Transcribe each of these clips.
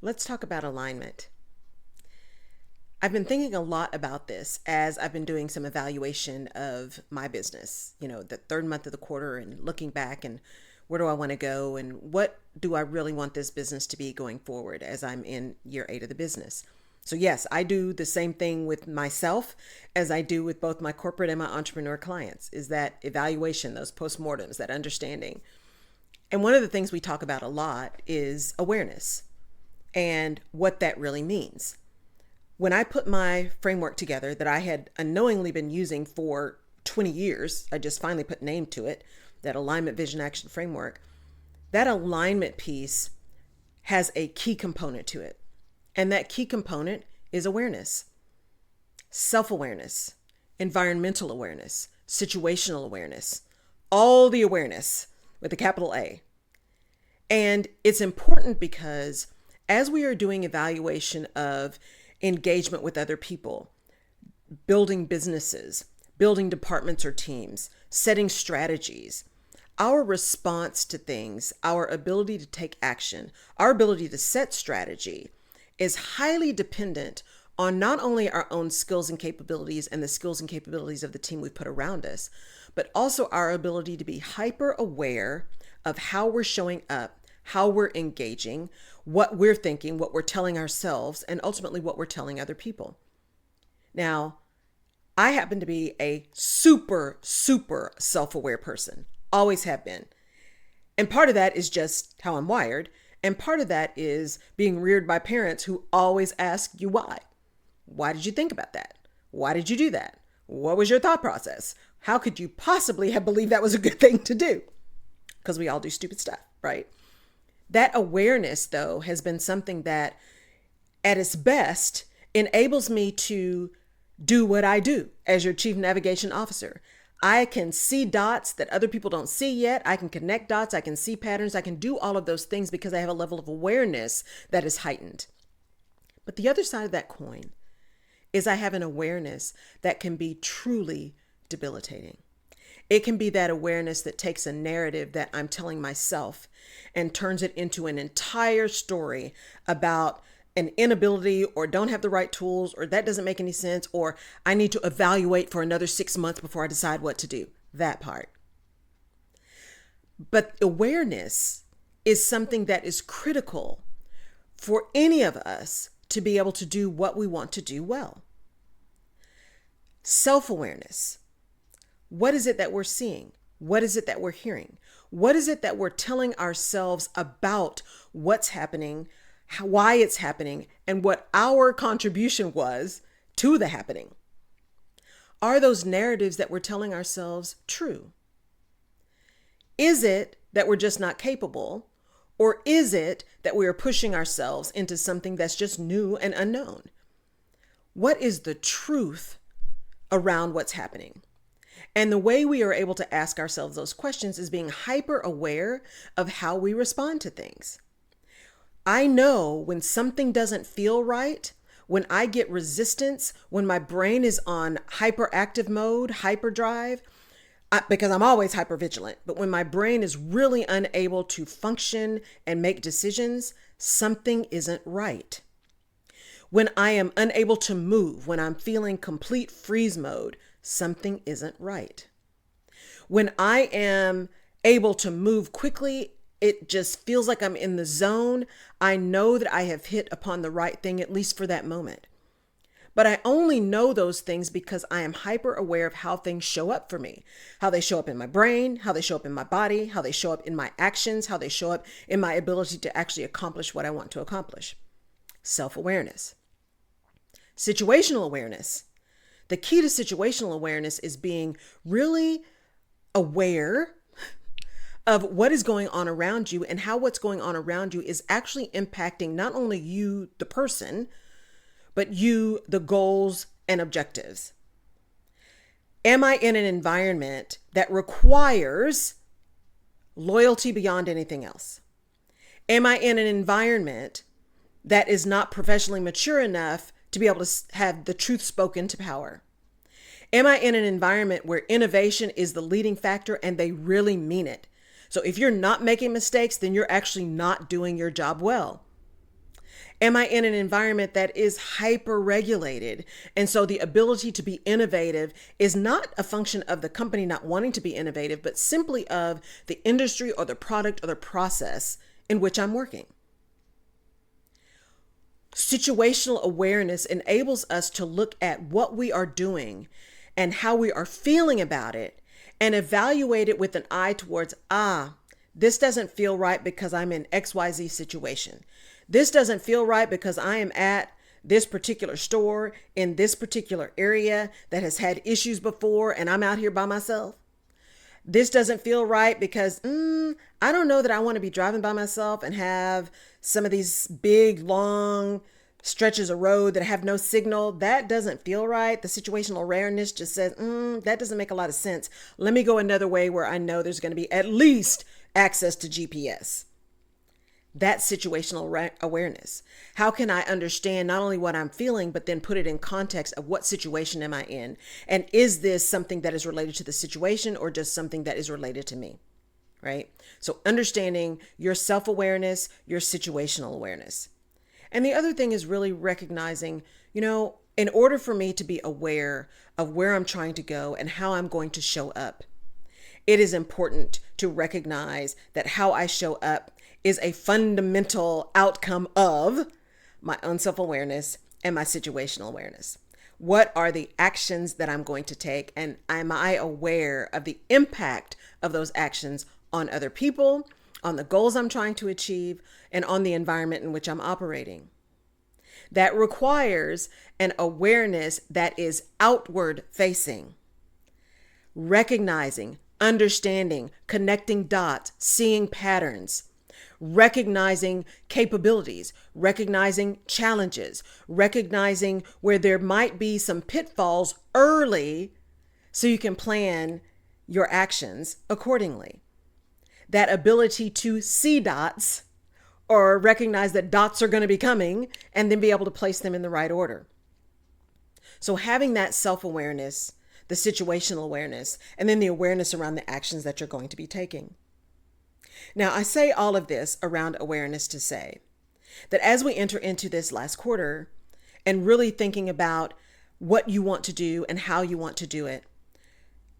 Let's talk about alignment. I've been thinking a lot about this as I've been doing some evaluation of my business, the third month of the quarter and looking back and where do I want to go and what do I really want this business to be going forward as I'm in year 8 of the business. So yes, I do the same thing with myself as I do with both my corporate and my entrepreneur clients is that evaluation, those postmortems, that understanding. And one of the things we talk about a lot is awareness and what that really means. When I put my framework together that I had unknowingly been using for 20 years, I just finally put name to it, that alignment vision action framework, that alignment piece has a key component to it. And that key component is awareness, self-awareness, environmental awareness, situational awareness, all the awareness with a capital A. And it's important because as we are doing evaluation of engagement with other people, building businesses, building departments or teams, setting strategies, our response to things, our ability to take action, our ability to set strategy is highly dependent on not only our own skills and capabilities and the skills and capabilities of the team we put around us, but also our ability to be hyper aware of how we're showing up, how we're engaging, what we're thinking, what we're telling ourselves, and ultimately what we're telling other people. Now, I happen to be a super self-aware person, always have been. And part of that is just how I'm wired. And part of that is being reared by parents who always ask you why. Why did you think about that? Why did you do that? What was your thought process? How could you possibly have believed that was a good thing to do? Because we all do stupid stuff, right? That awareness, though, has been something that at its best enables me to do what I do as your chief navigation officer. I can see dots that other people don't see yet. I can connect dots. I can see patterns. I can do all of those things because I have a level of awareness that is heightened. But the other side of that coin is I have an awareness that can be truly debilitating. It can be that awareness that takes a narrative that I'm telling myself and turns it into an entire story about an inability or don't have the right tools or that doesn't make any sense or I need to evaluate for another 6 months before I decide what to do. That part. But awareness is something that is critical for any of us to be able to do what we want to do well. Self-awareness. What is it that we're seeing? What is it that we're hearing? What is it that we're telling ourselves about what's happening, why it's happening, and what our contribution was to the happening? Are those narratives that we're telling ourselves true? Is it that we're just not capable? Or is it that we are pushing ourselves into something that's just new and unknown? What is the truth around what's happening? And the way we are able to ask ourselves those questions is being hyper aware of how we respond to things. I know when something doesn't feel right, when I get resistance, when my brain is on hyperactive mode, hyperdrive, because I'm always hypervigilant, but when my brain is really unable to function and make decisions, something isn't right. When I am unable to move, when I'm feeling complete freeze mode, something isn't right. When I am able to move quickly, it just feels like I'm in the zone. I know that I have hit upon the right thing, at least for that moment. But I only know those things because I am hyper aware of how things show up for me, how they show up in my brain, how they show up in my body, how they show up in my actions, how they show up in my ability to actually accomplish what I want to accomplish. Self-awareness. Situational awareness. The key to situational awareness is being really aware of what is going on around you and how what's going on around you is actually impacting not only you, the person, but you, the goals and objectives. Am I in an environment that requires loyalty beyond anything else? Am I in an environment that is not professionally mature enough to be able to have the truth spoken to power? Am I in an environment where innovation is the leading factor and they really mean it? So if you're not making mistakes, then you're actually not doing your job well. Am I in an environment that is hyper regulated? And so the ability to be innovative is not a function of the company not wanting to be innovative, but simply of the industry or the product or the process in which I'm working. Situational awareness enables us to look at what we are doing and how we are feeling about it and evaluate it with an eye towards, this doesn't feel right because I'm in XYZ situation. This doesn't feel right because I am at this particular store in this particular area that has had issues before and I'm out here by myself. This doesn't feel right because I don't know that I want to be driving by myself and have some of these big, long stretches of road that have no signal. That doesn't feel right. The situational awareness just says, that doesn't make a lot of sense. Let me go another way where I know there's going to be at least access to GPS. That's situational awareness. How can I understand not only what I'm feeling, but then put it in context of what situation am I in? And is this something that is related to the situation or just something that is related to me? Right? So understanding your self-awareness, your situational awareness. And the other thing is really recognizing, in order for me to be aware of where I'm trying to go and how I'm going to show up, it is important to recognize that how I show up is a fundamental outcome of my own self-awareness and my situational awareness. What are the actions that I'm going to take? And am I aware of the impact of those actions on other people, on the goals I'm trying to achieve, and on the environment in which I'm operating? That requires an awareness that is outward facing, recognizing, understanding, connecting dots, seeing patterns, recognizing capabilities, recognizing challenges, recognizing where there might be some pitfalls early so you can plan your actions accordingly. That ability to see dots or recognize that dots are going to be coming and then be able to place them in the right order. So having that self-awareness, the situational awareness, and then the awareness around the actions that you're going to be taking. Now, I say all of this around awareness to say that as we enter into this last quarter and really thinking about what you want to do and how you want to do it,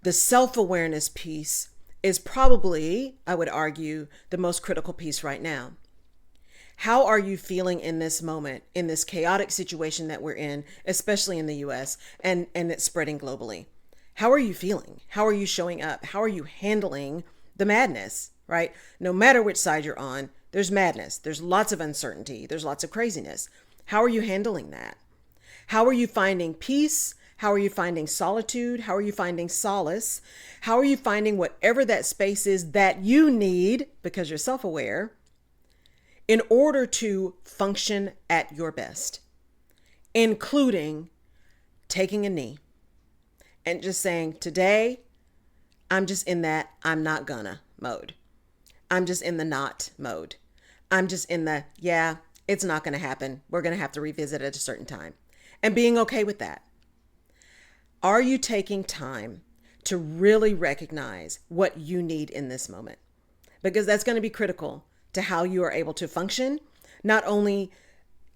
the self-awareness piece is probably, I would argue, the most critical piece right now. How are you feeling in this moment, in this chaotic situation that we're in, especially in the US and it's spreading globally? How are you feeling? How are you showing up? How are you handling the madness, right? No matter which side you're on, there's madness. There's lots of uncertainty. There's lots of craziness. How are you handling that? How are you finding peace? How are you finding solitude? How are you finding solace? How are you finding whatever that space is that you need, because you're self-aware, in order to function at your best, including taking a knee and just saying, today, I'm just in that I'm not gonna mode. I'm just in the not mode. I'm just in the, it's not gonna happen. We're gonna have to revisit it at a certain time. And being okay with that. Are you taking time to really recognize what you need in this moment? Because that's going to be critical to how you are able to function, not only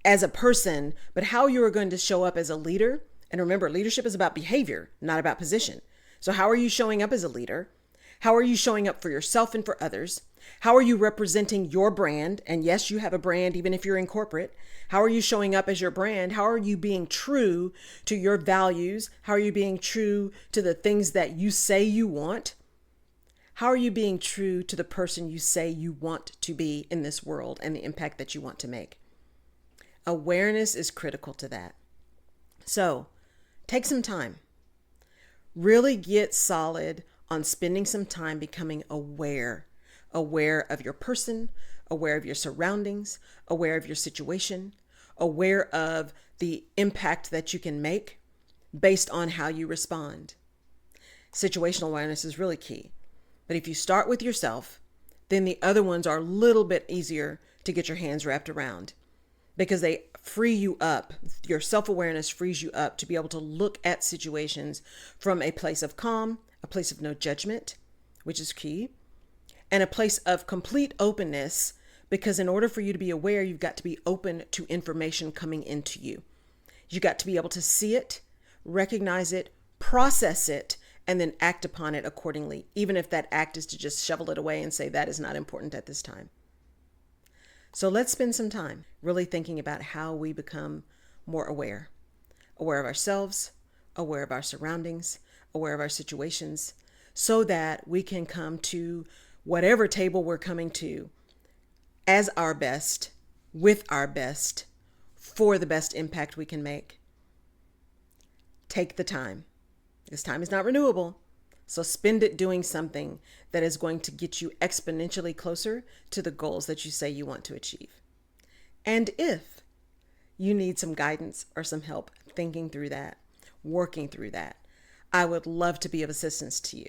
as a person, but how you are going to show up as a leader. And remember, leadership is about behavior, not about position. So how are you showing up as a leader? How are you showing up for yourself and for others? How are you representing your brand? And yes, you have a brand, even if you're in corporate. How are you showing up as your brand? How are you being true to your values? How are you being true to the things that you say you want? How are you being true to the person you say you want to be in this world and the impact that you want to make? Awareness is critical to that. So take some time. Really get solid on spending some time becoming aware of your person, aware of your surroundings, aware of your situation, aware of the impact that you can make based on how you respond. Situational awareness is really key. But if you start with yourself, then the other ones are a little bit easier to get your hands wrapped around because they free you up. Your self-awareness frees you up to be able to look at situations from a place of calm, a place of no judgment, which is key, and a place of complete openness Because in order for you to be aware, you've got to be open to information coming into you. You got to be able to see it, recognize it, process it, and then act upon it accordingly, even if that act is to just shovel it away and say that is not important at this time. So let's spend some time really thinking about how we become more aware of ourselves, aware of our surroundings, aware of our situations, so that we can come to whatever table we're coming to as our best, with our best, for the best impact we can make. Take the time. This time is not renewable, so spend it doing something that is going to get you exponentially closer to the goals that you say you want to achieve. And if you need some guidance or some help thinking through that, working through that, I would love to be of assistance to you.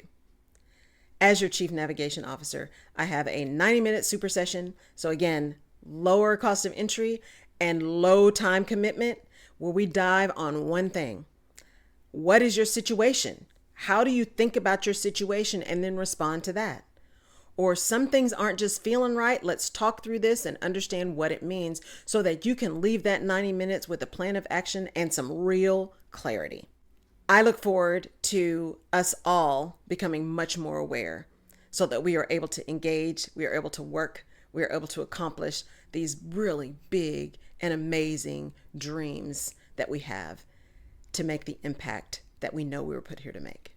As your Chief Navigation Officer, I have a 90-minute super session. So again, lower cost of entry and low time commitment, where we dive on one thing. What is your situation? How do you think about your situation and then respond to that? Or some things aren't just feeling right. Let's talk through this and understand what it means so that you can leave that 90 minutes with a plan of action and some real clarity. I look forward to us all becoming much more aware so that we are able to engage, we are able to work, we are able to accomplish these really big and amazing dreams that we have to make the impact that we know we were put here to make.